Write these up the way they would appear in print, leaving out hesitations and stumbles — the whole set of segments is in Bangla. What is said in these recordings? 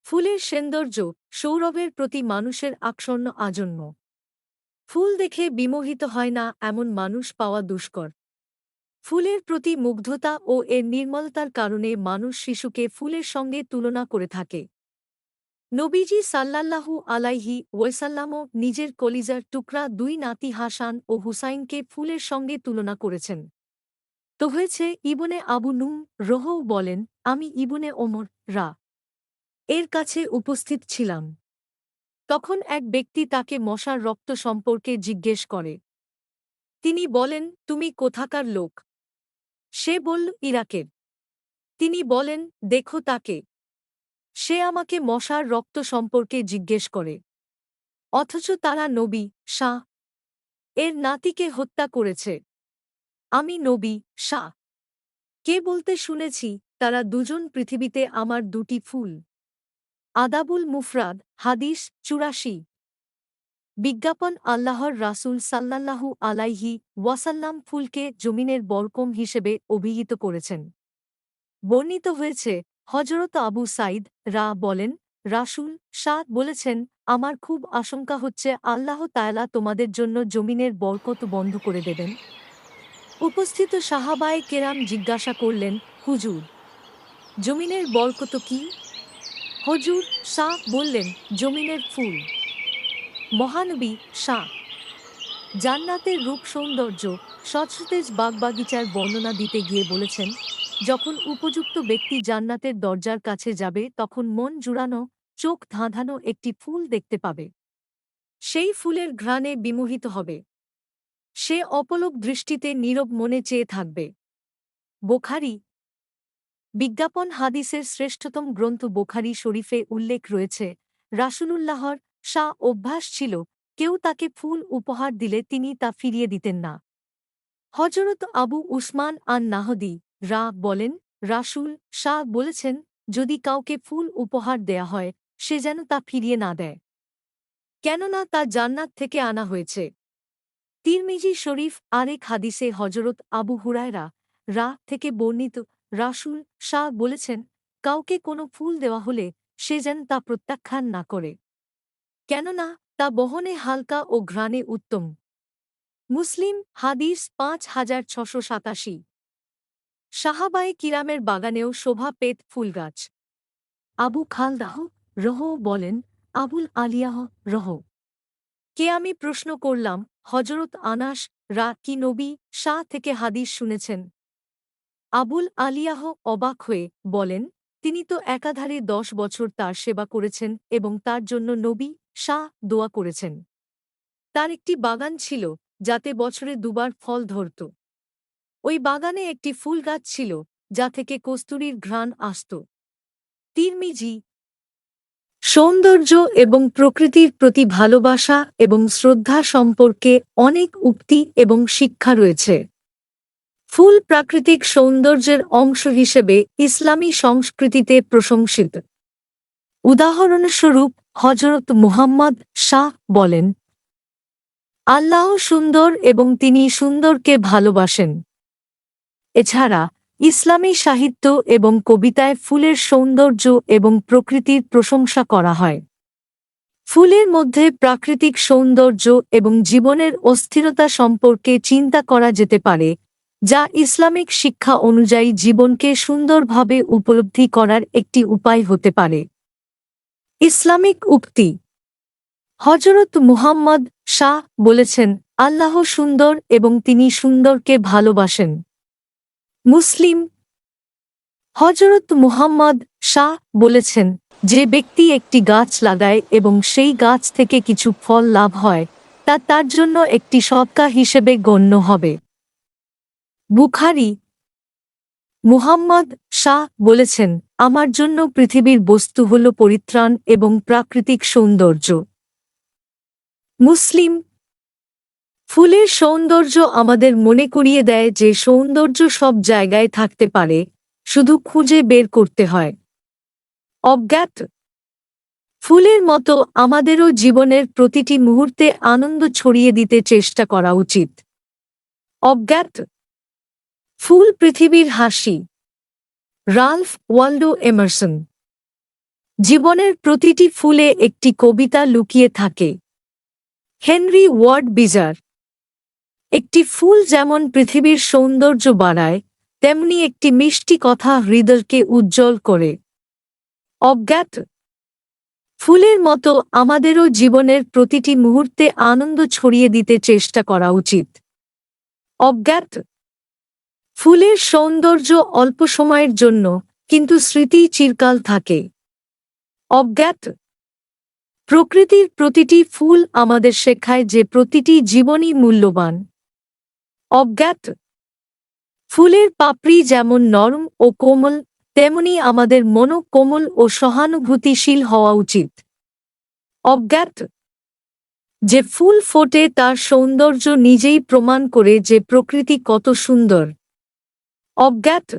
ফুলের সৌন্দর্য সৌরভের প্রতি মানুষের আকর্ষণ আজন্ম। ফুল দেখে বিমোহিত হয় না এমন মানুষ পাওয়া দুষ্কর। ফুলের প্রতি মুগ্ধতা ও এর নির্মলতার কারণে মানুষ শিশুকে ফুলের সঙ্গে তুলনা করে থাকে। নবীজি সাল্লাল্লাহু আলাইহি ওয়াসাল্লামও নিজের কলিজার টুকরা দুই নাতি হাসান ও হুসাইনকে ফুলের সঙ্গে তুলনা করেছেন। তো হয়েছে ইবনে আবু নুম রহও বলেন, আমি ইবনে ওমর রা এর কাছে উপস্থিত ছিলাম। তখন এক ব্যক্তি তাকে মশার রক্ত সম্পর্কে জিজ্ঞেস করে। তিনি বলেন, তুমি কোথাকার লোক? সে বলল, ইরাকের। তিনি বলেন, দেখো তাকে। সে আমাকে মশার রক্ত সম্পর্কে জিজ্ঞেস করে, অথচ তারা নবী শাহ এর নাতিকে হত্যা করেছে। আমি নবী শাহ কে বলতে শুনেছি, তারা দুজন পৃথিবীতে আমার দুটি ফুল। আদাবুল মুফরাদ হাদিস ৮৪। বিজ্ঞাপন আল্লাহর রাসূল সাল্লাল্লাহু আলাইহি ওয়াসাল্লাম ফুলকে জমিনের বরকম হিসেবে অভিহিত করেছেন। বর্ণিত হয়েছে, হজরত আবু সাইদ রা বলেন, রাসূল শাহ বলেছেন, আমার খুব আশঙ্কা হচ্ছে আল্লাহ তাআলা তোমাদের জন্য জমিনের বরকত বন্ধ করে দেবেন। উপস্থিত সাহাবায়ে কেরাম জিজ্ঞাসা করলেন, হুজুর, জমিনের বরকত কি? হুজুর শাহ বললেন, জমিনের ফুল। মহানবী শাহ জান্নাতের রূপ সৌন্দর্য সৎসতেজ বাগবাগিচার বর্ণনা দিতে গিয়ে বলেছেন, যখন উপযুক্ত ব্যক্তি জান্নাতের দরজার কাছে যাবে তখন মন জুড়ানো, চোখ ধাঁধানো একটি ফুল দেখতে পাবে। সেই ফুলের ঘ্রাণে বিমোহিত হবে। সে অপলক দৃষ্টিতে নীরব মনে চেয়ে থাকবে। বোখারি। বিজ্ঞাপন হাদিসের শ্রেষ্ঠতম গ্রন্থ বোখারি শরীফে উল্লেখ রয়েছে, রাসূলুল্লাহর অভ্যাস ছিল, কেউ তাকে ফুল উপহার দিলে তিনি তা ফিরিয়ে দিতেন না। হজরত আবু উসমান আন নাহদি রা বলেন, রাসূল বলেছেন, যদি কাউকে ফুল উপহার দেয়া হয়, সে যেন তা ফিরিয়ে না দেয়, কেননা তা জান্নাত থেকে আনা হয়েছে। তিরমিজি শরীফ আরেক হাদিসে হজরত আবু হুরায়রা রা থেকে বর্ণিত, রাসূল বলেছেন, কাউকে কোনো ফুল দেওয়া হলে সে যেন তা প্রত্যাখ্যান না করে, কেননা তা বহনে হালকা ও ঘ্রাণে উত্তম। মুসলিম হাদিস ৫৬৮৭। সাহাবায়ে কিরামের বাগানেও শোভা পেত ফুলগাছ। আবু খালদাহ রহ বলেন, আবুল আলিয়াহ রহ কে আমি প্রশ্ন করলাম, হজরত আনাস রা কি নবী থেকে হাদিস শুনেছেন? আবুল আলিয়াহ অবাক হয়ে বলেন, তিনি তো একাধারে ১০ বছর তার সেবা করেছেন এবং তার জন্য নবী দোয়া করেছেন। তার একটি বাগান ছিল, যাতে বছরে দুবার ফল ধরত। ওই বাগানে একটি ফুল গাছ ছিল, যা থেকে কস্তুরীর ঘ্রাণ আসত। তিরমিজি। সৌন্দর্য এবং প্রকৃতির প্রতি ভালোবাসা এবং শ্রদ্ধা সম্পর্কে অনেক উক্তি এবং শিক্ষা রয়েছে। ফুল প্রাকৃতিক সৌন্দর্যের অংশ হিসেবে ইসলামী সংস্কৃতিতে প্রশংসিত। উদাহরণস্বরূপ হজরত মুহাম্মদ বলেন, আল্লাহ সুন্দর এবং তিনি সুন্দরকে ভালোবাসেন। এছাড়া ইসলামী সাহিত্য এবং কবিতায় ফুলের সৌন্দর্য এবং প্রকৃতির প্রশংসা করা হয়। ফুলের মধ্যে প্রাকৃতিক সৌন্দর্য এবং জীবনের অস্থিরতা সম্পর্কে চিন্তা করা যেতে পারে, যা ইসলামিক শিক্ষা অনুযায়ী জীবনকে সুন্দরভাবে উপলব্ধি করার একটি উপায় হতে পারে। ইসলামিক উক্তি। হজরত মুহাম্মদ বলেছেন, আল্লাহ সুন্দর এবং তিনি সুন্দরকে ভালোবাসেন। মুসলিম। হজরত মুহাম্মদ বলেছেন, যে ব্যক্তি একটি গাছ লাগায় এবং সেই গাছ থেকে কিছু ফল লাভ হয়, তা তার জন্য একটি সদকা হিসেবে গণ্য হবে। বুখারী। মুহাম্মদ বলেছেন, আমার জন্য পৃথিবীর বস্তু হল পরিত্রাণ এবং প্রাকৃতিক সৌন্দর্য। মুসলিম। ফুলের সৌন্দর্য আমাদের মনে করিয়ে দেয় যে সৌন্দর্য সব জায়গায় থাকতে পারে, শুধু খুঁজে বের করতে হয়। অজ্ঞাত। ফুলের মতো আমাদেরও জীবনের প্রতিটি মুহূর্তে আনন্দ ছড়িয়ে দিতে চেষ্টা করা উচিত। অজ্ঞাত। ফুল পৃথিবীর হাসি। Ralph Waldo Emerson. জীবনের প্রতিটি ফুলে একটি কবিতা লুকিয়ে থাকে। Henry Ward Beecher. একটি ফুল যেমন পৃথিবীর সৌন্দর্য বাড়ায়, তেমনি একটি মিষ্টি কথা হৃদয়কে উজ্জ্বল করে। অজ্ঞাত। ফুলের মতো আমাদেরও জীবনের প্রতিটি মুহূর্তে আনন্দ ছড়িয়ে দিতে চেষ্টা করা উচিত। অজ্ঞাত। ফুলের সৌন্দর্য অল্প সময়ের জন্য, কিন্তু স্মৃতি চিরকাল থাকে। অজ্ঞাত। প্রকৃতির প্রতিটি ফুল আমাদের শেখায় যে প্রতিটি জীবনই মূল্যবান। অজ্ঞাত। ফুলের পাপড়ি যেমন নরম ও কোমল, তেমনি আমাদের মনও কোমল ও সহানুভূতিশীল হওয়া উচিত। অজ্ঞাত। যে ফুল ফোটে তার সৌন্দর্য নিজেই প্রমাণ করে যে প্রকৃতি কত সুন্দর। অজ্ঞাত।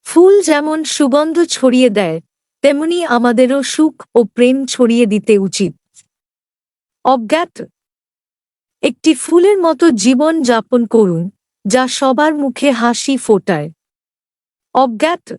ফুল যেমন সুগন্ধ ছড়িয়ে দেয়, তেমনি আমাদেরও সুখ ও প্রেম ছড়িয়ে দিতে উচিত। অজ্ঞাত। একটি ফুলের মতো জীবন যাপন করুন, যা সবার মুখে হাসি ফোটায়। অজ্ঞাত।